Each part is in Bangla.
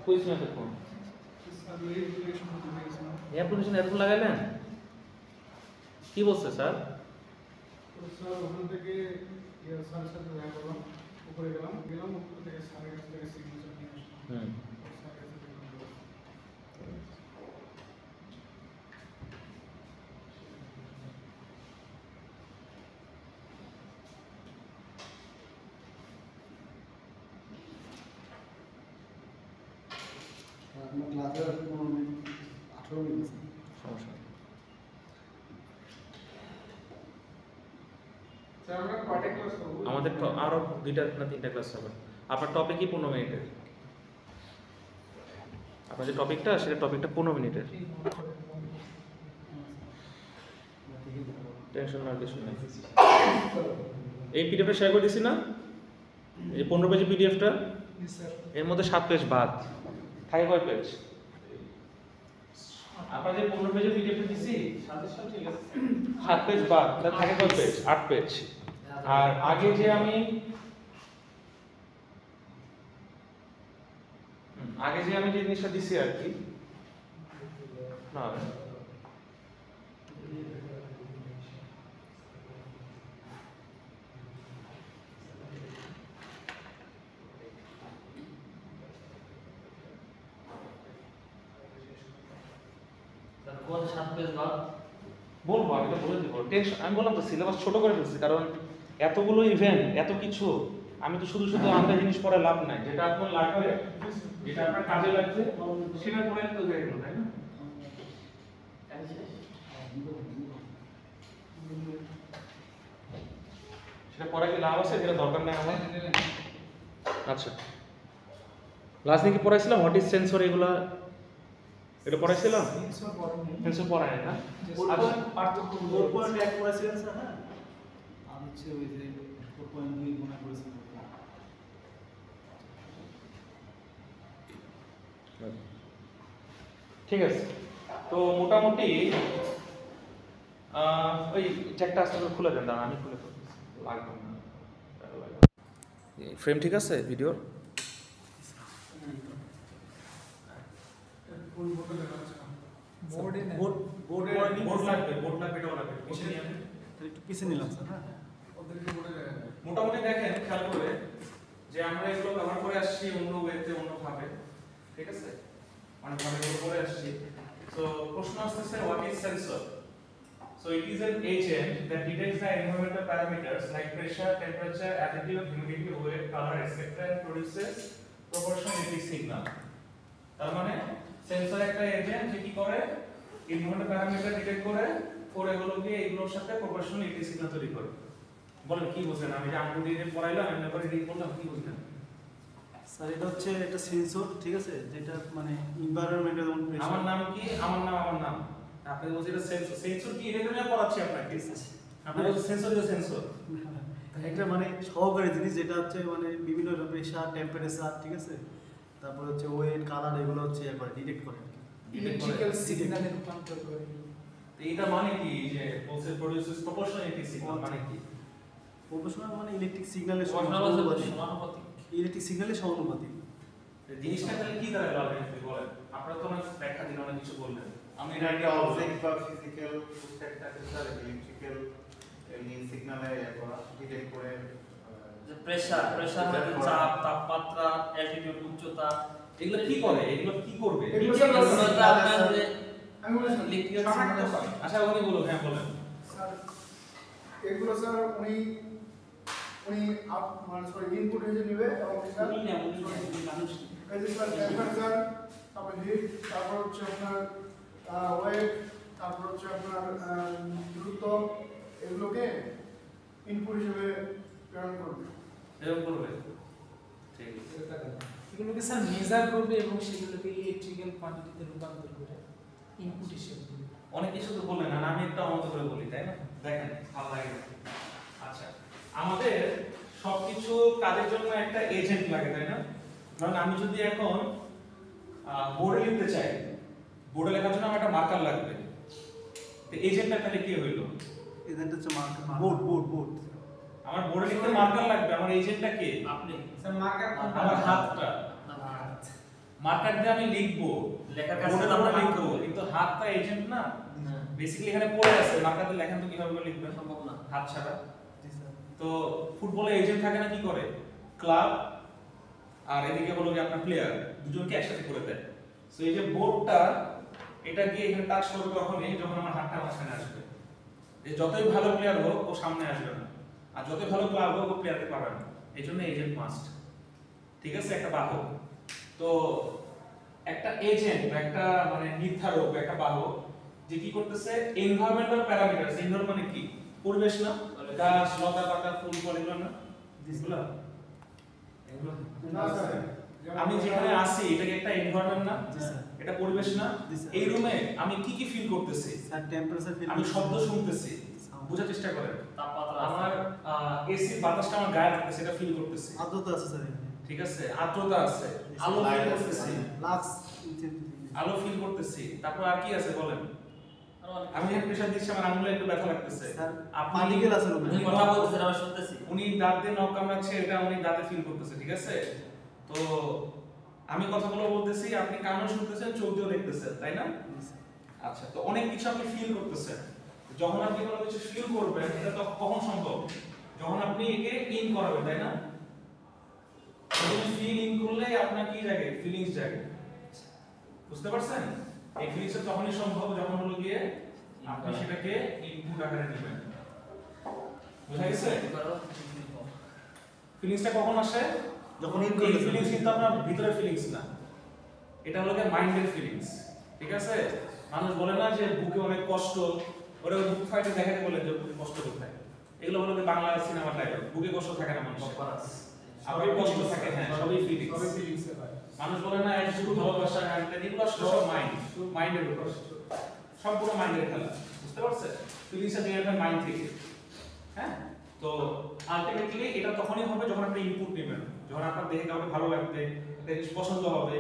কইছেন এতক্ষণ অ্যাপ্লিকেশন এতক্ষণ লাগাইলেন কি বলছে স্যার? স্যার ওখান থেকে স্যারের সাথে দেখা করলাম, উপরে গেলাম উপর থেকে স্যারের কাছ থেকে সিগনেচার নিয়ে আসলাম। আপনার ক্লাসে 18 মিনিট সমস্যা নেই। স্যার আমরা কয়টা ক্লাস করব? আমাদের তো আরো 2টা না 3টা ক্লাস হবে। আপনার টপিকই 15 মিনিটের। আপনার যে টপিকটা সেটা টপিকটা 15 মিনিটের। টেনশন না কিছু নেই। এই পিডিএফটা শেয়ার করে দিছি না, এই 15 পেজের পিডিএফটা, এর মধ্যে 7 পেজ বাদ থাকে। কয় পেজ? আপনার যে 15 পেজের পিডিএফটা দিছি 7 পেজ বাদ, তাহলে থাকে কয় পেজ? 8 পেজ। আর আগে যে আমি যে জিনিসটা দিছি আর কি, না বলবো, আমি তো বলে দিব। টেনশন, আমি বললাম তো সিলেবাস ছোট করে ফেলছি, কারণ এতগুলো ইভেন্ট, এত কিছু, আমি তো শুধু আমরা জিনিস পড়ে লাভ নাই। যেটা আপনার লাগবে, যেটা আপনার কাজে লাগবে সেটা পড়ে তো হয়ে গেল, তাই না? সেটা পড়ে কি লাভ আছে? যেটা দরকার নাই আমার। আচ্ছা, লাস্ট দিন কি পড়াইছিলাম? হোয়াট ইজ সেন্সর, এগুলা এটা পড়াইছিলাম? সেন্সর পড়াই না। আচ্ছা, পার্থক্য 4.1 পড়াছিলেন স্যার? হ্যাঁ, আর হচ্ছে ওই যে 4.2 মনে করেছিলেন। ঠিক আছে, তো মোটামুটি ওই চ্যাকটা আস্তে করে খুলে দেন, দাঁড়ান আমি খুলে ফেলছি, লাগবে না। ফ্রেম ঠিক আছে ভিডিওর? একটু পিছিয়ে নিলাম স্যার। হ্যাঁ, মোটামুটি দেখেন খেয়াল করে যে আমরা এগুলো ব্যবহার করে আসছি অন্য ওয়েতে, অন্য ভাবে, ঠিক আছে, অনেক ভাবে এগুলো করে আসছি। তো প্রশ্ন আসছে what is sensor? So it is an agent that detects the environmental parameters like pressure, temperature, attitude, humidity, weight, color, etc. and produces proportionality signal. তার মানে সেন্সর একটা এজেন্ট যে কি করে, environmental parameter ডিটেক্ট করে, পরে এগুলোকে এইগুলোর সাথে proportionality signal তৈরি করে। বলেন কি বুঝেন? আমি যে আঙ্গুল দিয়ে পড়াইলাম, আমি ব্যাপারে রিডিং করলাম, কি বুঝলেন? স্যার এটা হচ্ছে একটা সেন্সর, ঠিক আছে, যেটা মানে এনভায়রনমেন্টের যেমন প্রেসার। আমার নাম কি? আমার নাম আপনি বলছেন এটা সেন্সর। সেন্সর কি এটা নিয়ে পড়াচ্ছি আপনাকে? আপনি বলছেন সেন্সর যে সেন্সর একটা মানে সহকারী জিনিস, যেটা হচ্ছে মানে বিভিন্ন প্রেসার, টেম্পারেচার, ঠিক আছে, তারপর হচ্ছে ওয়েট, কালার, এগুলো হচ্ছে একবার ডিটেক্ট করে, ইলেকট্রিক্যাল সিগন্যালে রূপান্তর করে। এটা মানে কি যে বলছে প্রোডিউসেস প্রপোর্শনালিটি সিগন্যাল মানে কি? প্রপোর্শনাল মানে ইলেকট্রিক সিগন্যালের সমানুপাতিক। ইলেকট্রিক সিগন্যালের সমানুপাতিক। জিনিসটা তাহলে কি দাঁড়ালো আপনি বলেন? আপনারা তো অনেক ব্যাখ্যা দিলেন, অনেক কিছু বললেন। আমি এটা একটা অবজেক্ট বা ফিজিক্যাল প্রত্যেকটাকে স্যার ইলেকট্রিক্যাল এমনি সিগন্যালে ডিটেক্ট করে যে প্রেসার মানে চাপ, তাপমাত্রা, অ্যালটিটিউড, উচ্চতা, এগুলো কি করে? এগুলো কি করবে? এগুলো আপনার যে আমি বলেছি ইলেকট্রিক্যাল সিগন্যাল। আচ্ছা উনি বলুন, হ্যাঁ বলেন। স্যার এগুলো স্যার উনি মানে সরি ইনপুট হিসেবে নেবে এবং স্যার এই যে স্যার টেম্পারেচার, তারপর হিট, তারপর হচ্ছে আপনার ওয়েট, তারপর হচ্ছে আপনার দ্রুত, এগুলোকে ইনপুট হিসেবে প্রেরণ করবে। এরকম করবে, ঠিক আছে। এগুলোকে স্যার মেজার করবে এবং সেগুলোকে ইলেকট্রিক্যাল কোয়ান্টিটিতে রূপান্তর করে ইনপুট হিসেবে দেবে। অনেক কিছু তো বললেন, আর আমি একটা অমত করে বলি, তাই না? দেখেন ভালো লাগে। আচ্ছা, আমাদের সবকিছু কাজের জন্য একটা এজেন্ট লাগে, তাই না? কারণ আমি যদি এখন বোর্ডে লিখতে চাই, বোর্ডে লেখার জন্য আমার একটা মার্কার লাগবে। তো এজেন্টটা তাহলে কি হইলো? এজেন্ট হচ্ছে মার্কার, বোর্ড। আমার বোর্ডে লিখতে মার্কার লাগবে, আমার এজেন্টটা কে? আপনি স্যার মার্কার আমার হাতটা। মার্কার দিয়ে আমি লিখবো, লেখার কাজ বোর্ডে তো আমরা লিখবো, লিখবো। কিন্তু হাতটা এজেন্ট না, না বেসিক্যালি এখানে পড়ে আছে, মার্কার দিয়ে লেখেন তো কিভাবে করে লিখবেন সম্ভব না। হাত ছাড়া। জি স্যার। তো ফুটবলে এজেন্ট থাকে না, কি করে ক্লাব আর এদিকে হলো কি আপনার প্লেয়ার, দুজনকে একসাথে করে দেয়। সো এই যে বোর্ডটা, এটা গিয়ে এখানে টাচ করবে তখনই যখন আমার হাতটা মাঝখানে আসবে। যে যতই ভালো প্লেয়ার হোক ও সামনে আসবে না, আর যতই ভালো ক্লাব হোক ও প্লেয়ারকে পাবে না, এই জন্য এজেন্ট মাস্ট। ঠিক আছে, একটা বাহক। তো একটা এজেন্ট বা একটা মানে নির্ধারক বা একটা বাহক যে কি করতেছে, এনভায়রনমেন্টাল প্যারামিটারস, এনভায়রনমেন্ট মানে কি, পরিবেশ না, গাছ লতা পাতা ফুল ফল এগুলো না, এগুলো এগুলো না স্যার, আমি যেখানে আছি এটাকে একটা এনভায়রনমেন্ট না, জি স্যার। এটা পরিবেশ না। জি স্যার। এই রুমে আমি কি কি ফিল করতেছি, স্যার টেম্পারেচার ফিল আমি শব্দ শুনতেছি, বোঝার চেষ্টা করেন। তাপমাত্রা আমার এসি বাতাসটা আমার গায়ে লাগতেছে, এটা ফিল করতেছি। আর্দ্রতা আছে স্যার এখানে। ঠিক আছে, আর্দ্রতা আছে, আলো ফিল করতেছি, লাক্স আলো ফিল করতেছি। তারপর আর কি আছে বলেন? আমি যখন প্রেসার দিচ্ছি আমার আঙুলে একটু ব্যথা লাগতেছে, স্যার আপনি পার্টিকেল আছে রুমে। উনি কথা বলতেছেন আমরা শুনতেছি। উনি দাঁত দিয়ে নখ কামড়াচ্ছে, এটা উনি দাঁতে ফিল করতেছে। ঠিক আছে, তো আমি কথাগুলো বলতেছি, আপনি কানে শুনতেছেন, চোখ দিয়ে দেখতেছেন, তাই না? আচ্ছা, তো অনেক কিছু আপনি ফিল করতেছেন। যখন আপনি কোনো কিছু ফিল করবেন, এটা তো কখন সম্ভব? যখন আপনি একে ইন করাবেন, তাই না? আপনি ফিল ইন করলে আপনার কি জাগে, ফিলিংস জাগে। বুঝতে পারছেন? এই ফিলিংসটা তখনই সম্ভব যখন হলো গিয়ে আপনি সেটাকে ইনপুট আকারে নেবেন। বুঝা গেছে? ফিলিংসটা কখন আসে? যখন এই ফিলিংস কিন্তু আপনার ভিতরের ফিলিংস না, এটা হলো গিয়ে মাইন্ডের ফিলিংস। ঠিক আছে, মানুষ বলে না যে বুকে অনেক কষ্ট, ওরা বুক ফাইটে দেখাতে বলে যে বুকে কষ্ট কোথায়, এগুলো হলো বাংলা সিনেমার ডায়লগ। বুকে কষ্ট থাকে না মানুষের, সবই কষ্ট থাকে, হ্যাঁ সবই ফিলিংস। সবই ফিলিংস এ হয়। মানুষ বলে না এই শুধু ভালোবাসা, এগুলো আসলে সব মাইন্ড, মাইন্ডের উপর, সম্পূর্ণ মাইন্ডের খেলা। বুঝতে পারছেন? ফিলিংসটা জেনারেট মাইন্ড থেকে। হ্যাঁ, তো আলটিমেটলি এটা তখনই হবে যখন আপনি ইনপুট নেবেন, যখন আপনার দেখে কাউকে ভালো লাগবে, একটা জিনিস পছন্দ হবে,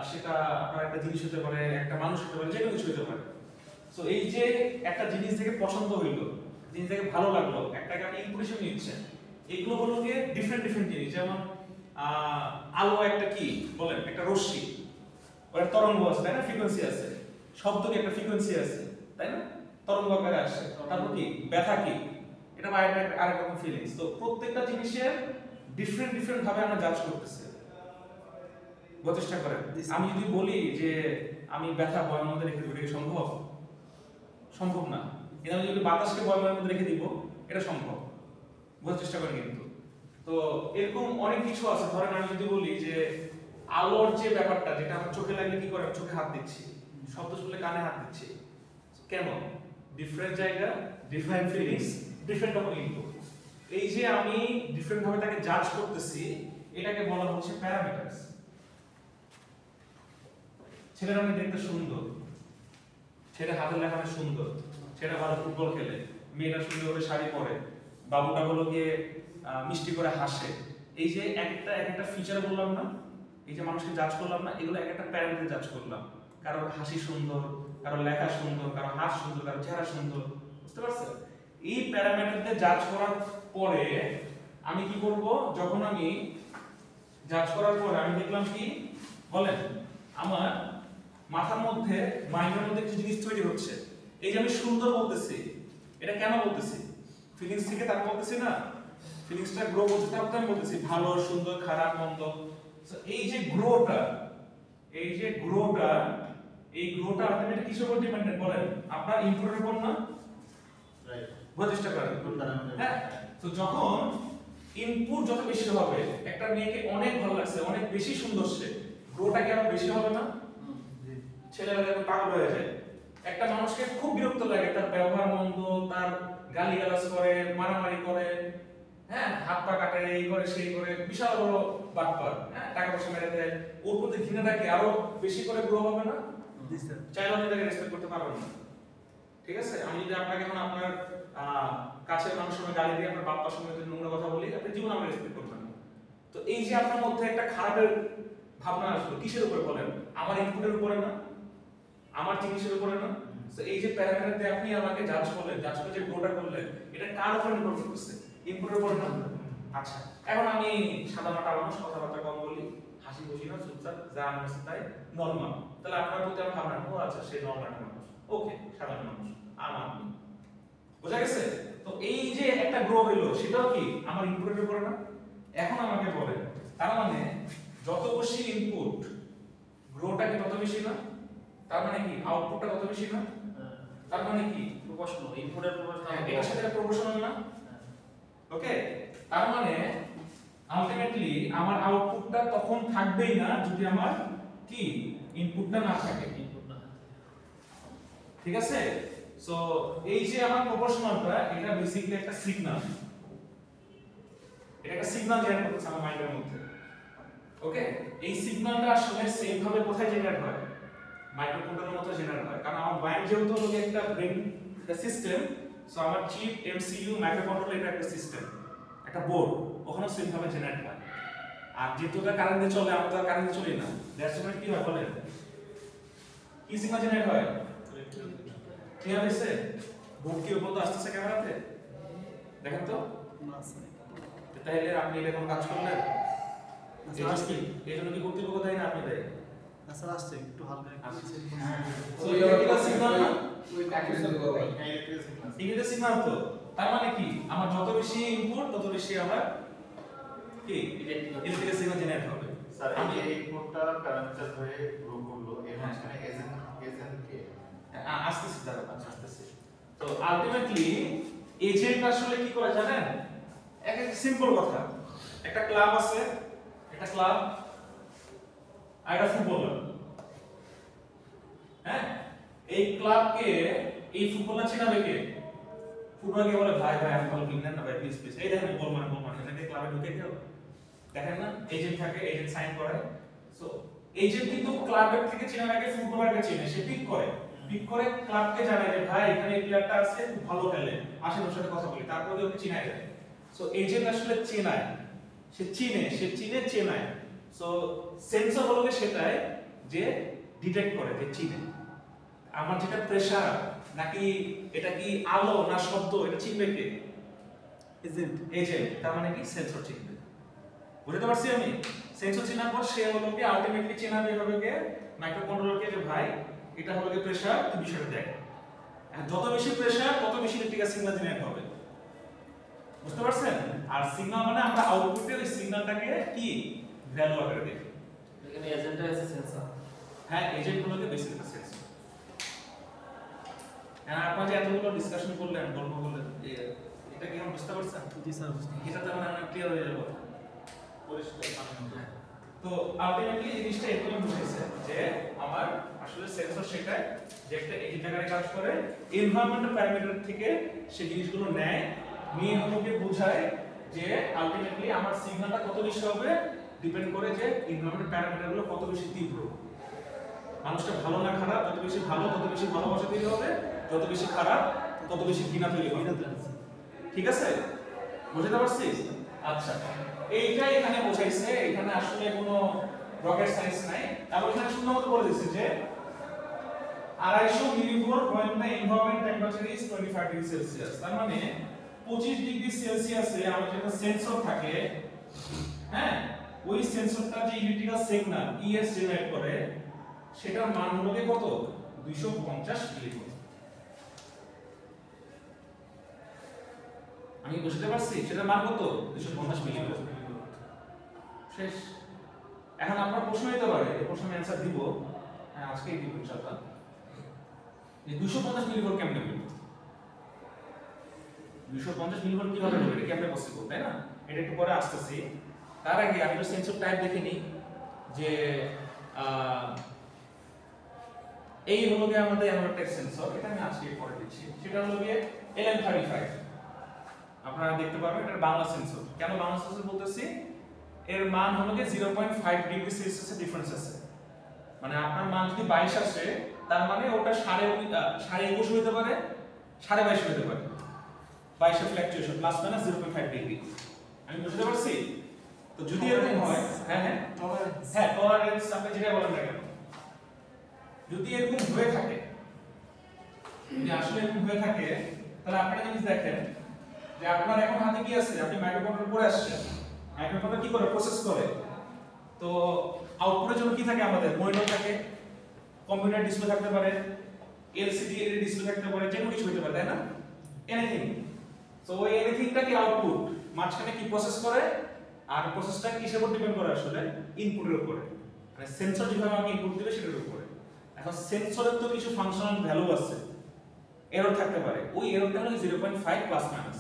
সেটা আপনার একটা জিনিস হতে পারে, একটা মানুষ হতে পারে, যে কোনো কিছু হতে পারে। সো এই যে একটা জিনিস থেকে পছন্দ হইলো, জিনিস থেকে ভালো লাগলো, একটাকে আপনি ইমপ্রেশন নিচ্ছেন, এগুলো হলো গিয়ে ডিফারেন্ট ডিফারেন্ট জিনিস। যেমন আলো একটা কি বলেন, একটা রশ্মি, ওর তরঙ্গ আছে, তাই না? ফ্রিকোয়েন্সি আছে। শব্দ কি একটা ফ্রিকোয়েন্সি আছে, তাই না? তরঙ্গ আকারে আসে। তারপর কি ব্যথা, কি এটা আরেক রকম ফিলিংস। তো প্রত্যেকটা জিনিসের ডিফারেন্ট ডিফারেন্ট ভাবে আমরা জাজ করতেছি। বোঝার চেষ্টা করেন। আমি যদি বলি যে আমি ব্যথা বয়ামের মধ্যে রেখে দিব, এটা কি সম্ভব? সম্ভব না। কিন্তু আমি যদি বাতাসকে বয়ামের মধ্যে রেখে দিব, এটা সম্ভব। বোঝার চেষ্টা করেন কিন্তু। তো এরকম অনেক কিছু আছে। ধরেন আমি যদি বলি যে আলোর যে ব্যাপারটা, যেটা আমার চোখে লাগলে কি করে, চোখে হাত দিচ্ছি, শব্দ শুনলে কানে হাত দিচ্ছি, কেন? ডিফারেন্ট জায়গা, ডিফারেন্ট ফিলিংস, ডিফারেন্ট রকম ইনপুট। এই যে আমি ডিফারেন্ট ভাবে তাকে জাজ করতেছি, এটাকে বলা হচ্ছে প্যারামিটারস। ছেলেরা আমি দেখতে সুন্দর, ছেলে হাতের লেখা সুন্দর, ছেলে ভালো ফুটবল খেলে, মেয়েটা সুন্দর করে শাড়ি পরে, বাবুটা হলো গিয়ে মিষ্টি করে হাসে। এই যে একটা ফিচার বললাম না, এই যে মানুষকে জাজ করলাম না, এগুলো একটা প্যারামিটার জাজ করলাম। কারো হাসি সুন্দর, কারো লেখা সুন্দর, কারো হাত সুন্দর, কারো চেহারা সুন্দর। বুঝতে পারছেন? এই প্যারামিটারদের জাজ করার পরে আমি কি করব? যখন আমি জাজ করার পরে আমি দেখলাম কি বলেন, আমার মাথার মধ্যে, মাইন্ডের মধ্যে কিছু জিনিস তৈরি হচ্ছে। এই যে আমি সুন্দর বলতেছি, এটা কেন বলতেছি? ফিলিংস থেকে তার বলতেছি না, ফিলিংসটা গ্রো করতে থাকতে আমি বলতেছি ভালো, সুন্দর, খারাপ, মন্দ। এই যে গ্রোটা, এই গ্রোটা আলটিমেটলি কিসের উপর ডিপেন্ডেন্ট বলেন? আপনার ইনপুটের উপর না? রাইট। বোঝার চেষ্টা করেন। হ্যাঁ, তো যখন ইনপুট যত বেশি হবে, একটা মেয়েকে অনেক ভালো লাগছে, অনেক বেশি সুন্দর, সে গ্রোটা কি আরো বেশি হবে না? ছেলেরা যখন পাগল হয়ে যায়, একটা মানুষকে খুব বিরক্ত লাগে, তার ব্যবহার মন্দ, তার গালিগালাজ করে, মারামারি করে, হ্যাঁ হাত পা কাটে, এই করে সেই করে, বিশাল বড় বাটপার, হ্যাঁ টাকা পয়সা মেরে দেয়, ওর প্রতি ঘৃণাটাকে আরো বেশি করে গ্রো হবে না? চাইলে আপনি তাকে রেসপেক্ট করতে পারবেন না। ঠিক আছে, আমি যদি আপনাকে এখন আপনার কাছের মানুষের সঙ্গে গালি দিয়ে আপনার বাপ্পার সঙ্গে যদি নোংরা কথা বলি, আপনি জীবন আমাকে রেসপেক্ট করবেন না। তো এই যে আপনার মধ্যে একটা খারাপের ভাবনা আসলো, কিসের উপরে বলেন? আমার ইনপুটের উপরে না, আমার জিনিসের উপরে না। তো এই যে প্যারামিটার দিয়ে আপনি আমাকে জাজ করলেন, জাজ করে যে গ্রোটা করলেন, এটা কার উপর নির্ভর করতেছে? ইনপুটের উপর না। আচ্ছা, এখন আমি সাদা মাটা মানুষ, কথাবার্তা কম বলি, হাসি খুশি না, স্যার যা আমি বলছি তাই নরমাল, তাহলে আপনার প্রতি আমার ভাবনা ও আচ্ছা সে নরমাল একটা মানুষ, ওকে সাধারণ মানুষ আমার, বোঝা গেছে? তো এই যে একটা গ্রো হইলো সেটাও কি আমার ইনপুটের উপরে না? এখন আমাকে বলেন তার মানে যত বেশি ইনপুট গ্রোটা কি তত বেশি না? তার মানে কি আউটপুটটা তত বেশি না? তার মানে কি প্রপোর্শনাল, ইনপুটের প্রপোর্শনাল। এটার সাথে প্রপোর্শনাল না? ওকে, তার মানে আলটিমেটলি আমার আউটপুটটা তখন থাকবেই না যদি আমার কি ইনপুটটা না থাকে। ঠিক আছে? সো এই যে আমার প্রপোর্শনালটা এটা বেসিক্যালি একটা সিগন্যাল, এটা একটা সিগন্যাল জেনারেট করতেছে আমার মাইন্ডের মধ্যে। ওকে, এই সিগন্যালটা আসলে সেম ভাবে কোথায় জেনারেট হয়? মাইক্রোকন্ট্রোলারের মতো জেনারেট হয়, কারণ আমার মাইন্ড যেহেতু হলো একটা ব্রেন একটা সিস্টেম, সো আমার চিপ এমসিইউ মাইক্রোকন্ট্রোলার এটা একটা সিস্টেম, একটা বোর্ড, ওখানে সেম ভাবে জেনারেট হয়। আর যেহেতু এটা কারেন্টে চলে, আমরা তো কারেন্টে চলি না, দ্যাটস ওয়াই কি হয় বলেন, কি সিগন্যাল জেনারেট হয়? ঠিক আছে, বোর্ড কি উপর আসতেছে ক্যামেরাতে দেখেন তো, তাহলে আপনি এটা কোন কাজ করলেন? এই জন্য কি কর্তৃপক্ষ দেয় না আপনি দেয়? স্যার আসছে একটু হালকা তো এটা সিগন্যাল না, ওই প্যাকেজ দেবো ভাই। এটা সিগন্যাল। তো তার মানে কি আমার যত বেশি ইনপুট তত বেশি আমার কি ইলেকট্রিক্যাল সিগন্যাল জেনারেট হবে। স্যার এই যে ইনপুটটা প্যারামিটার হয়ে গ্রো করলো এর মাঝখানে এজেন্ট কে আসতেছে দাদা, আসতেছে। তো আলটিমেটলি এজেন্ট আসলে কি করে জানেন? একটা সিম্পল কথা, একটা ক্লাব আছে, একটা ক্লাব আর একটা ফুটবলার, হ্যাঁ, এই ক্লাবকে এই ফুটবলার চেনাবে কে? ফুটবলারকে বলে ভাই ভাই আমি বল কিনেন না ভাই প্লিজ প্লিজ, এই দেখেন বল মানে এটাকে ক্লাবে ঢুকে কেউ দেখেন না, এজেন্ট থাকে, এজেন্ট সাইন করে। সো এজেন্ট কিন্তু ক্লাবের থেকে চেনার আগে ফুটবলারকে চেনে, সে পিক করে ক্লাবকে জানায় যে ভাই এখানে এই প্লেয়ারটা আছে খুব ভালো খেলে, আসেন ওর সাথে কথা বলি, তারপরে ওকে চিনায় যায়। সো এজেন্ট আসলে চেনায়, সে চিনে চেনায়। সো সেন্সর হলো সেটাই যে ডিটেক্ট করে, যে চিনে আমার যেটা প্রেসার নাকি এটা কি আলো না শব্দ, এটা চিনবে কে? এজেন্ট। তার মানে কি সেন্সর চিনবে, বুঝতে পারছি আমি? সেন্সর চেনার পর সে হলো কি আলটিমেটলি চেনাবে এভাবে কে মাইক্রোকন্ট্রোলারকে যে ভাই এটা হলো কি প্রেসার, তুই বিষয়টা দেখ। আর যত বেশি প্রেসার তত বেশি ইলেকট্রিক্যাল সিগন্যাল জেনারেট হবে, বুঝতে পারছেন? আর সিগন্যাল মানে আমরা আউটপুটে ওই সিগন্যালটাকে কি ভ্যালু আকারে দেখি। এখানে এজেন্টটা আছে সেন্সর। হ্যাঁ, এজেন্ট হলো কি বেসিক সেন্সর। হ্যাঁ, আপনারা যে এতগুলো ডিসকাশন করলেন, গল্প করলেন, এটা কি আমরা বুঝতে পারছেন? জি স্যার বুঝতে এটাতে মানে আমরা ক্লিয়ার হয়ে যাব, পরিষ্কার সামনে। তো আলটিমেটলি এই জিনিসটা এরকম বুঝাইছে যে আমার আসলে সেন্সর শেখায় যে একটা এজেন্ট আকারে কাজ করে, এনভায়রনমেন্টাল প্যারামিটার থেকে সে জিনিসগুলো নেয়, নিয়ে আমাকে বোঝায় যে আলটিমেটলি আমার সিগন্যালটা কত বেশি হবে ডিপেন্ড করে যে এনভায়রনমেন্টাল প্যারামিটারগুলো কত বেশি তীব্র। মানুষটা ভালো না খারাপ, যত বেশি ভালো তত বেশি ভালোবাসা তৈরি হবে, যত বেশি খারাপ তত বেশি ঘৃণা তৈরি হবে। ঠিক আছে, বুঝতে পারছিস? আচ্ছা, এইটাই এখানে বোঝাইছে, এখানে আসলে কোনো রকেট সায়েন্স নাই। তারপর এখানে সুন্দর মতো বলে দিচ্ছে যে 250 millivolt when the environment temperature is 25 degree Celsius. তার মানে 25 ডিগ্রি সেলসিয়াসে আমার যেটা সেন্সর থাকে, হ্যাঁ, ওই সেন্সরটা যে ইলেকট্রিক্যাল সিগন্যাল ইএস জেনারেট করে সেটার মান হলো কত? 250 মিলিভোল্ট। আমি বুঝতে পারছি সেটার মান কত? 250 মিলিভোল্ট। শেষ। এখন আপনার প্রশ্ন হতে পারে, এই প্রশ্নের অ্যানসার দিব, হ্যাঁ আজকেই দিব ইনশাআল্লাহ। এই 250 মিলিভোল্ট কেমনে হবে? 250 মিলিভোল্ট কিভাবে হবে? এটা কেমনে পসিবল, তাই না? এটা একটু পরে আসতেছি। তার আগে আমি একটু সেন্সর টাইপ দেখে নিই যে এই হলো গিয়ে আমাদের অ্যানোমেট্রিক সেন্সর, এটা আমি আজকে পরে দিচ্ছি। সেটা হলো গিয়ে LM35, আপনারা দেখতে পাবেন এটা বাংলা সেন্সর। কেন বাংলা সেন্সর বলতেছি? এর মান হলো গিয়ে 0.5 ডিগ্রি সেলসিয়াসের ডিফারেন্স আছে, মানে আপনার মান যদি 22 আসে তার মানে ওটা 21.5 হতে পারে, 22.5 হতে পারে, 22 এর ফ্ল্যাকচুয়েশন প্লাস মাইনাস 0.5 ডিগ্রি। আমি বুঝতে পারছি? তো যদি এরকম হয়, হ্যাঁ হ্যাঁ টলারেন্স আপনি যেটা বলেন না কেন, যদি এরকম হয়ে থাকে, যদি আসলে এরকম হয়ে থাকে, তাহলে আপনারা জিনিস দেখেন যে আপনার এখন হাতে কি আছে, আপনি মাইক্রোকন্ট্রোলার পড়ে আসছেন, মাইক্রোকন্ট্রোলার কি করে প্রসেস করে, তো আউটপুটের জন্য কি থাকে আমাদের? মনিটর থাকে, কম্পিউটার ডিসপ্লে থাকতে পারে, এলসিডি ডিসপ্লে থাকতে পারে, যে কোনো কিছু হতে পারে, তাই না? এনিথিং। সো ওই এনিথিংটা কি আউটপুট, মাঝখানে কি প্রসেস করে, আর প্রসেসটা কিসের উপর ডিপেন্ড করে? আসলে ইনপুটের উপরে, মানে সেন্সর যেভাবে আমাকে ইনপুট দিবে সেটার উপরে। এখন সেন্সরের তো কিছু ফাংশনাল ভ্যালু আছে, এরর থাকতে পারে, ওই এররটা হলো 0.5 প্লাস মাইনাস,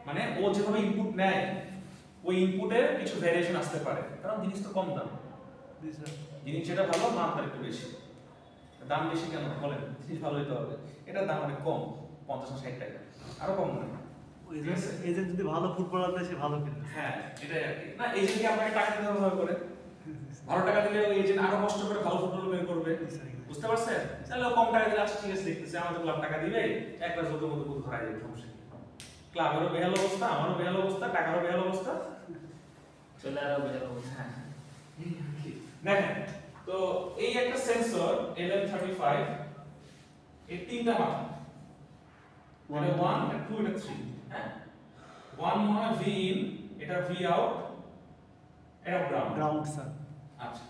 মানে ও যেভাবে ইনপুট নেয় ওই ইনপুটে কিছু ভেরিয়েশন আসতে পারে, কারণ জিনিস তো কম দাম, জিনিস যেটা ভালো দাম তার একটু বেশি। দাম বেশি কেন বলেন? জিনিস ভালো হইতে হবে, এটার দাম অনেক কম, 50-60 টাকা, আরো কম নয়। এজেন্ট যদি ভালো ফুটবলার দেয় সে ভালো খেলবে। হ্যাঁ এটাই আর কি। না এজেন্টকে আপনাকে টাকা দিতে হবে করে, ভালো টাকা দিলে ওই এজেন্ট আরো কষ্ট করে ভালো ফুটবল বের করবে, বুঝতে পারছেন? তাহলে ও কম টাকা দিলে আচ্ছা ঠিক আছে দেখতেছে আমাদের ক্লাব টাকা দিবে, একবার যত মতো বুঝ ধরাই যাবে, সমস্যা কি? ক্লাবেরও বেহাল অবস্থা, আমারও বেহাল অবস্থা, টাকারও বেহাল অবস্থা, চলে আরো বেজার অবস্থা। হ্যাঁ দেখেন তো এই একটা সেন্সর LM35, এই তিনটা মাথা, এটা 1 এটা 2 এটা 3, হ্যাঁ 1 মনে হয় V in, এটা V out, এটা গ্রাউন্ড স্যার। আচ্ছা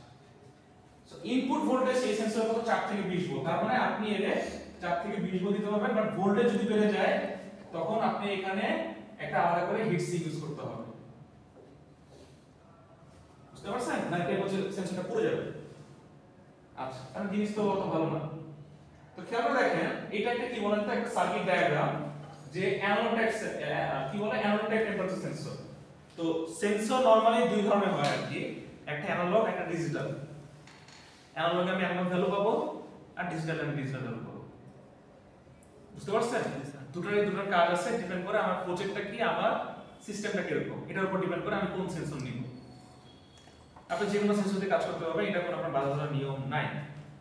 সো ইনপুট ভোল্টেজ এই সেন্সর কত? 4 থেকে 20 ভোল্ট। তার মানে আপনি এর 4 থেকে 20 ভোল্ট দিতে পারবেন, বাট ভোল্টেজ যদি বেড়ে যায় তখন আপনি এখানে একটা আলাদা করে হিট সিঙ্ক ইউজ করতে হবে, বুঝতে পারছেন? না এটা বলছে সেন্সরটা পুড়ে যাবে। আচ্ছা তাহলে জিনিস তো অত ভালো না। তো খেয়াল করে দেখেন এটা একটা কি বলেন তো, একটা সার্কিট ডায়াগ্রাম, যে অ্যানালগ টাইপ কি বলে, অ্যানালগ টাইপ টেম্পারেচার সেন্সর। তো সেন্সর নরমালি দুই ধরনের হয় আর কি, একটা অ্যানালগ একটা ডিজিটাল। অ্যানালগে আমি অ্যানালগ ভ্যালু পাবো, আর ডিজিটালে আমি ডিজিটাল ভ্যালু পাবো, বুঝতে পারছেন? দুটোর কাজ আছে, ডিপেন্ড করে আমার প্রজেক্টটা কি, আমার সিস্টেমটা কিরকম, এটার উপর ডিপেন্ড করে আমি কোন সেন্সর নিব। আপনি যে কোনো সেন্সর দিয়ে কাজ করতে পারবেন, এটা কোনো আপনার বাধা ধরার নিয়ম নাই।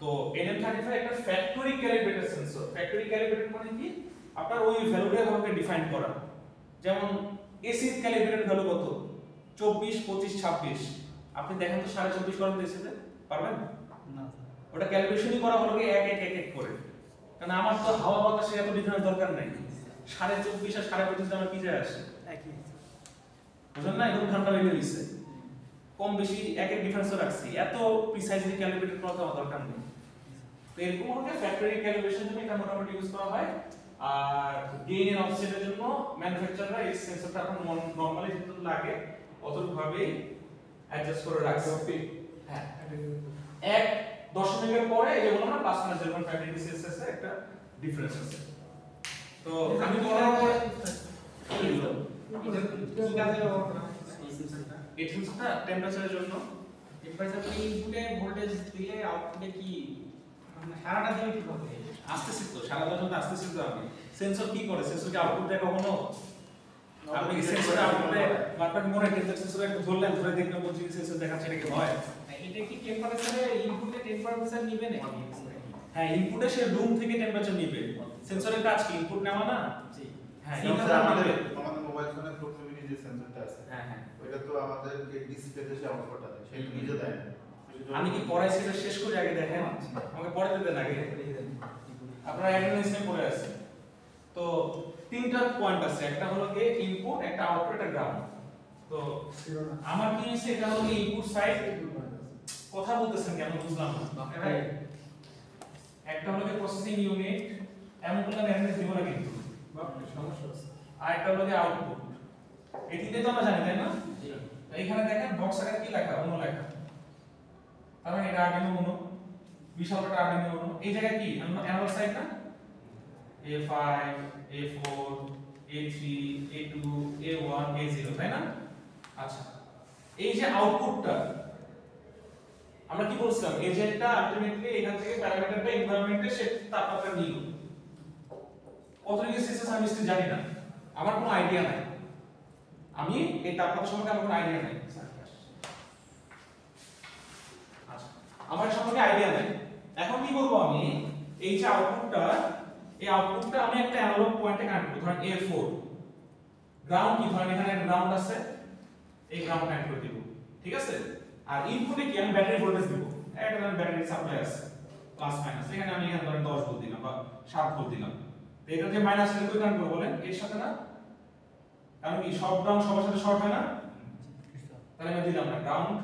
তো LM35 একটা factory calibrated sensor. Factory calibrated মানে কি? আপনার ওই ভ্যালুটা আমাকে ডিফাইন করা। যেমন এসি ক্যালিব্রেটেড ভ্যালু কত? 24, 25, 26। আপনি দেখেন তো 24.5 করেন এসিতে, পারবেন না ওটা ক্যালিব্রেশনই করা হলো কি এক এক করে, কারণ আমার তো হাওয়া বাতাসে এত ডিফারেন্স দরকার নাই। 24.5 আর 25.5 আমার কি যায় আসে? একই। বুঝলেন না? এরকম ঠান্ডা বেরিয়ে গেছে, কম বেশি এক ডিফারেন্সও রাখছি, এত প্রিসাইজলি ক্যালিব্রেটেড করা তো আমার দরকার নেই। তো এরকম হলে ফ্যাক্টরি ক্যালিব্রেশন জন্য এটা মোটামুটি ইউজ করা হয়। আর গেইন এন্ড অফসেটের জন্য ম্যানুফ্যাকচারাররা এই সেন্সরটা এখন নরমালি যতটুকু লাগে অতটুকু ভাবেই অ্যাডজাস্ট করে রাখছে। হ্যাঁ 1 দশমিকের পরে এই যে বললাম না প্লাস মাইনাস 0.5 ডিগ্রি সেলসিয়াস একটা ডিফারেন্স আছে। তো আমি বলার পরে এই সেন্সরটা টেম্পারেচারের জন্য টেম্পারেচার ইনপুটে ভোল্টেজ দিলে আউটপুটে কি মানে সারাটা দিন কি হবে? আসতেছি তো, সারা পর্যন্ত আসতেছি তো। আমি সেন্সর কি করে? সেন্সর কি আউটপুট দেয় কখনো? আপনি কি সেন্সর আউটপুটে মার্কেট মনে টেম্পারেচার সেন্সর একটু ধরলেন, ধরে দেখবেন বলছি সেন্সর দেখাচ্ছে, এটা কি হয়? এটা কি টেম্পারেচারে ইনপুটে টেম্পারেচার নিবে নাকি? হ্যাঁ ইনপুটে সে রুম থেকে টেম্পারেচার নিবে। সেন্সরের কাজ কি? ইনপুট নেওয়া না? জি হ্যাঁ সেন্সর আমাদের মোবাইল ফোনের প্রক্সিমিটি যে সেন্সরটা আছে, হ্যাঁ হ্যাঁ ওইটা তো আমাদের যে ডিসপ্লেতে সে আউটপুটটা দেয়, সেটা নিজে দেয় না। আমি কি পড়াইছি এটা শেষ করে আগে দেখেন, আমাকে পড়াতে দেন আগে। আপনারা অ্যাটেন্ডেন্স নিয়ে পড়ে আছে। তো তিনটা পয়েন্ট আছে, একটা হলো কি ইনপুট, একটা আউটপুট, একটা গ্রাউন্ড। তো আমার কি হইছে, এটা হলো ইনপুট সাইড। কথা বলতেছেন কেন বুঝলাম না। একটা হলো কি প্রসেসিং ইউনিট, এমন কোনো অ্যাটেন্ডেন্স দিব না কিন্তু, সমস্যা আছে। আর একটা হলো কি আউটপুট। এই তিনটে তো আমরা জানি তাই না? তো এখানে দেখেন বক্স আকারে কি লেখা? অন্য লেখা। তার মানে এটা আর্ডিনো উনো, বিশালটা আর্ডিনো উনো। এই জায়গায় কি অ্যানালগ সাইড না? A5, A4, A3, A2, A1, A0 তাই না? আচ্ছা এই যে আউটপুটটা আমরা কি বলছিলাম, এজেন্টটা আলটিমেটলি এখান থেকে প্যারামিটারটা এনভায়রনমেন্টে সে তাপমাত্রা নিল। কত ডিগ্রি সেলসিয়াস আমি স্টিল জানি না, আমার কোনো আইডিয়া নাই। আমি এই তাপমাত্রা সম্পর্কে আমার কোনো আইডিয়া নাই। আচ্ছা আমার সম্পর্কে আইডিয়া নাই। এখন কি বলবো আমি, এই যে আউটপুটটা, এই আউটপুটটা আমি একটা অ্যানালগ পয়েন্টে কানেক্ট করব। ধরেন A4 গ্রাউন্ড, কি ধরেন এখানে একটা গ্রাউন্ড আছে, এই গ্রাউন্ড কানেক্ট করে দিব, ঠিক আছে? আর ইনপুটে কি আমি ব্যাটারি ভোল্টেজ দিব, একটা ধরেন ব্যাটারি সাপ্লাই আছে প্লাস মাইনাস, এখানে আমি এখানে ধরেন 10 ভোল্ট দিলাম বা 7 ভোল্ট দিলাম। তো এটা যে মাইনাস এর কই কানেক্ট করব বলেন, এর সাথে না? কারণ কি সব গ্রাউন্ড সবার সাথে শর্ট হয় না? তাহলে আমি দিলাম না গ্রাউন্ড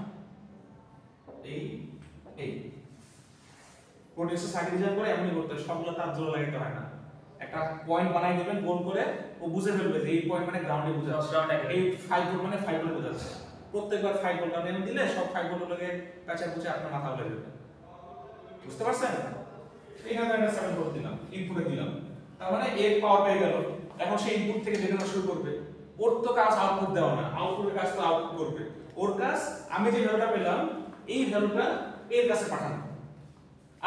এই প্রোডিউসার সার্কিট ডিজাইন করে এমনি করতে হয়, সবগুলো তার জোড়া লাগাতে হয় না। একটা পয়েন্ট বানাই দিবেন গোল করে, ও বুঝে ফেলবে যে এই পয়েন্ট মানে গ্রাউন্ডে বোঝাচ্ছে, এই 5 ভোল্ট মানে 5 ভোল্ট বোঝাচ্ছে। প্রত্যেকবার 5 ভোল্ট এনে দিলে সব 5 ভোল্ট লগে কাছে বুঝে আপনার মাথা উঠে যাবে। বুঝতে পারছেন? এখানে একটা 7 ভোল্ট দিলাম, ইনপুটে দিলাম, তার মানে এর পাওয়ার পেয়ে গেল। এখন সেই ইনপুট থেকে ডেটা শুরু করবে। ওর তো কাজ আউটপুট দেওয়া না, আউটপুটের কাজ তো আউটপুট করবে। ওর কাজ আমি যে ভ্যালুটা পেলাম এই ভ্যালুটা এর কাছে পাঠানো,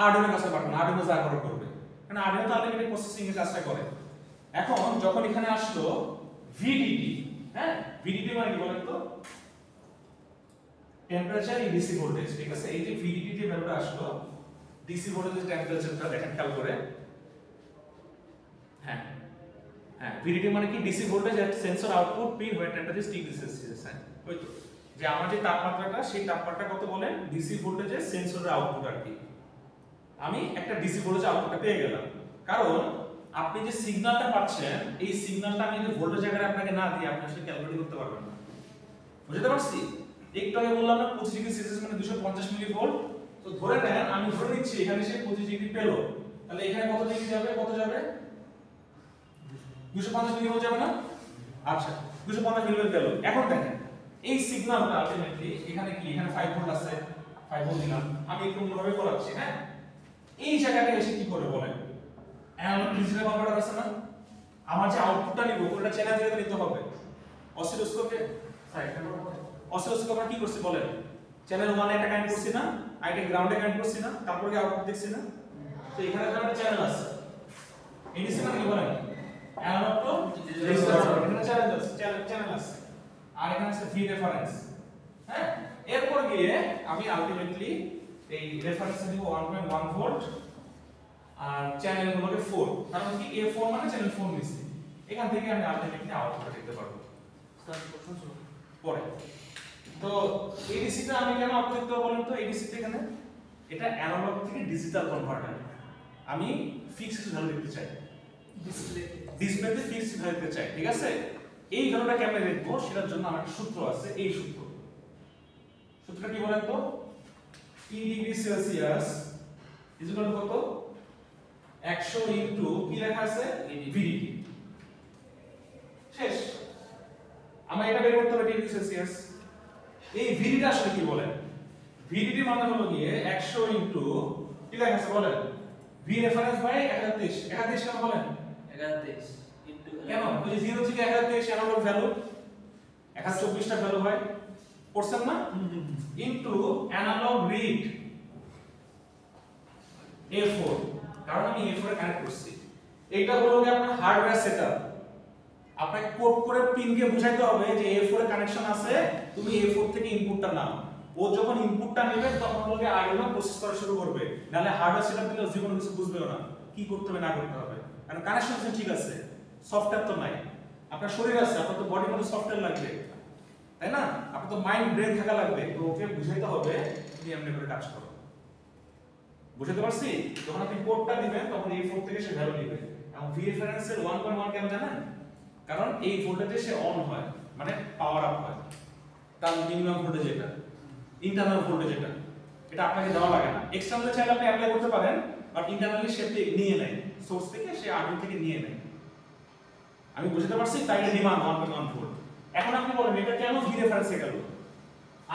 আরডিনোর কাছে পাঠানো, আরডিনো যা করে করবে, কারণ আরডিনো তো আলটিমেটলি প্রসেসিং এর কাজটা করে। এখন যখন এখানে আসলো ভিডিডি, হ্যাঁ ভিডিডি মানে কি বলেন তো? টেম্পারেচার ইন ডিসি ভোল্টেজ, ঠিক আছে? এই যে ভিডিডি যে ভ্যালুটা আসলো, ডিসি ভোল্টেজের টেম্পারেচারটা দেখেন খেয়াল করে। হ্যাঁ হ্যাঁ, ভিডিডি মানে কি? DC voltage at sensor output pin when temperature degree Celsius. হ্যাঁ ওই তো, যে আমার যে তাপমাত্রাটা, সেই তাপমাত্রা কত বলেন? ডিসি ভোল্টেজের সেন্সরের আউটপুট আর কি। আমি একটা ডিসি ভোল্টেজ আউটপুটটা পেয়ে গেলাম, কারণ আপনি যে সিগন্যালটা পাচ্ছেন এই সিগন্যালটা আমি যদি ভোল্টেজ জায়গায় আপনাকে না দিই আপনি আসলে ক্যালকুলেট করতে পারবেন না। বুঝতে পারছি? একটু আগে বললাম না 25 ডিগ্রি সেলসিয়াস মানে 250 মিলি ভোল্ট। তো ধরে নেন আমি ধরে নিচ্ছি এখানে সে 25 ডিগ্রি পেল, তাহলে এখানে কত ডিগ্রি যাবে? কত যাবে? 250 মিলি ভোল্ট যাবে না? আচ্ছা 250 মিলি ভোল্ট গেল। এখন দেখেন এই সিগন্যালটা আলটিমেটলি এখানে কি? এখানে 5 ভোল্ট আছে, 5 ভোল্ট দিলাম, আমি একটু অন্যভাবে করাচ্ছি। হ্যাঁ এই জায়গাটা এসে কি করে বলেন? অ্যানালগ ডিজিটাল কনভার্টার আছে না? আমার যে আউটপুটটা নিব ওটা চ্যানেল থেকে নিতে হবে। অসিলোস্কোপে অসিলোস্কোপে আমরা কি করছি বলেন? চ্যানেল 1 এ একটা কানেক্ট করছি না, আর এটা গ্রাউন্ডে কানেক্ট করছি না, তারপরে কি আউটপুট দেখছি না? তো এখানে একটা চ্যানেল আছে, এডিসি মানে কি বলেন? অ্যানালগ টু ডিজিটাল, এখানে চ্যানেল আছে, আর এখানে আছে ভি রেফারেন্স। হ্যাঁ এরপর গিয়ে আমি আলটিমেটলি এই রেফারেন্সে দিব 1.1 ভোল্ট, আর চ্যানেল গুলোকে 4, তার মানে কি A4 মানে চ্যানেল 4 নিছি। এখান থেকে আমি আলটিমেটলি আউটপুট দেখতে পারবো। স্যার প্রশ্ন ছিল পরে। তো এডিসিটা আমি কেন আউটপুট দেখতে বলেন তো? এডিসিতে এখানে এটা অ্যানালগ থেকে ডিজিটাল কনভার্টার, আমি ফিক্সড ভ্যালু দেখতে চাই, ডিসপ্লেতে ফিক্সড ভ্যালু দেখতে চাই, ঠিক আছে? এই ভ্যালুটা কেমনে দেখবো সেটার জন্য আমার একটা সূত্র আছে। এই সূত্রটা কি বলেন তো? T degree Celsius is equal to কত? 100 ইনটু কি লেখা আছে? ভিডিডি। শেষ। আমরা এটা বের করতে হবে ডিগ্রি সেলসিয়াস। এই ভিডিডি আসলে কি বলেন? ভিডিডি মানে হলো গিয়ে 100 ইনটু কি লেখা আছে বলেন? V reference by 1023। 1023 কেন বলেন? 1023 ইনটু কেন? ওই যে 0 থেকে 1023 অ্যানালগ ভ্যালু 1024 টা ভ্যালু হয়, পড়ছেন না? ইনটু অ্যানালগ রিড A4, কারণ আমি A4 এ কানেক্ট করছি। এটা হলো কি আপনার হার্ডওয়্যার সেটআপ। আপনাকে কোড করে পিনকে বুঝাইতে হবে যে A4 এ কানেকশন আছে, তুমি A4 থেকে ইনপুটটা নাও। ও যখন ইনপুটটা নেবে তখন হলো কি আরডিনো প্রসেস করা শুরু করবে, নালে হার্ডওয়্যার সেটআপ দিলে জীবন কিছু বুঝবেও না কি করতে হবে না করতে হবে, কারণ কানেকশন ঠিক আছে, সফটওয়্যার তো নাই। আপনার শরীর আছে, আপনার তো বডির মধ্যে সফটওয়্যার লাগবে, তাই না? আপনার তো মাইন্ড ব্রেন থাকা লাগবে, তো ওকে বুঝাইতে হবে তুমি এমনি করে কাজ করো। বুঝতে পারছি? যখন আপনি কোডটা দিবেন তখন A4 থেকে সে ভ্যালু নেবে। এবং ভি রেফারেন্সের 1.1 কেন জানেন? কারণ এই ভোল্টেজে সে অন হয়, মানে পাওয়ার আপ হয়। তার মিনিমাম ভোল্টেজ এটা, ইন্টারনাল ভোল্টেজ এটা আপনাকে দেওয়া লাগে না। এক্সটার্নালি চাইলে আপনি অ্যাপ্লাই করতে পারেন, বাট ইন্টারনালি সে নিয়ে নেয়, সোর্স থেকে সে আরডিনো থেকে নিয়ে নেয়। আমি বুঝতে পারছি? তাই ডিমান্ড 1.1 ভোল্ট। এখন আপনি বলেন এটা কেন ভি রেফারেন্সে গেল?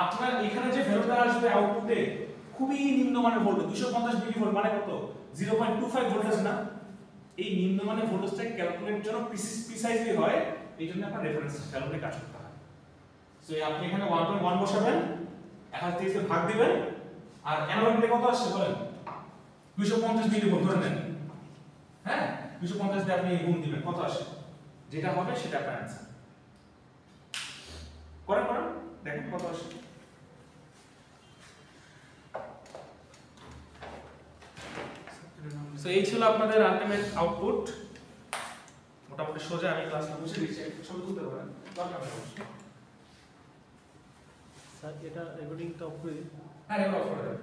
আপনার এখানে যে ভ্যালুটা আসবে আউটপুটে খুবই নিম্নমানের ভোল্টেজ, 250 মিলি ভোল্ট মানে কত? 0.25 ভোল্টেজ না? এই নিম্নমানের ভোল্টেজটা ক্যালকুলেটের জন্য প্রিসাইজলি হয়, এইজন্য আপনার রেফারেন্স ভ্যালুতে কাজ করতে হয়। সো আপনি এখানে 1.1 বসাবেন, 1023 কে ভাগ দিবেন, আর অ্যানালগতে কত আসছে বলেন? 250 মিলি ভোল্ট ধরে নেন। হ্যাঁ 250 দিয়ে আপনি গুণ দিবেন, কত আসে? যেটা হবে সেটা আপনার অ্যানসার। করেন দেখেন কত আসে। সো এই ছিল আপনাদের আলটিমেট আউটপুট। মোটামুটি সোজা, আমি ক্লাসটা বুঝে দিচ্ছি, ছবি তুলতে পারেন দরকার নেই অবশ্যই। স্যার এটা রেকর্ডিংটা অফ করে দিন। হ্যাঁ রেকর্ড করে দেবেন।